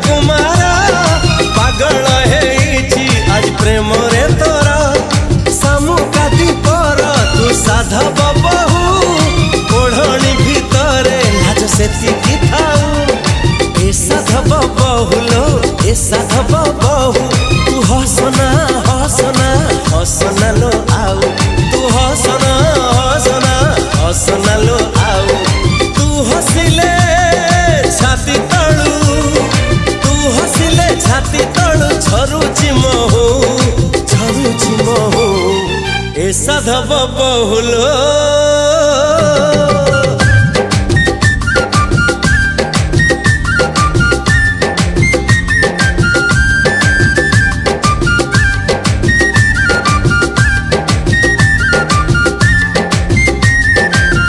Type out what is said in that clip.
कुमार पागल है आज प्रेम रे तोरा सामुकाती पर तू साधव बहु ओढ़णी भितरे लाज सेतिकी थाऊ ए साधव बहुलो ए साधव बहु तू हसना हसना हसना लो आउ तू हसना हसना हसना लो आउ तू हसिले छाती तळू तू हसिले छाती तळू झरुची महू ए साधव बहुलो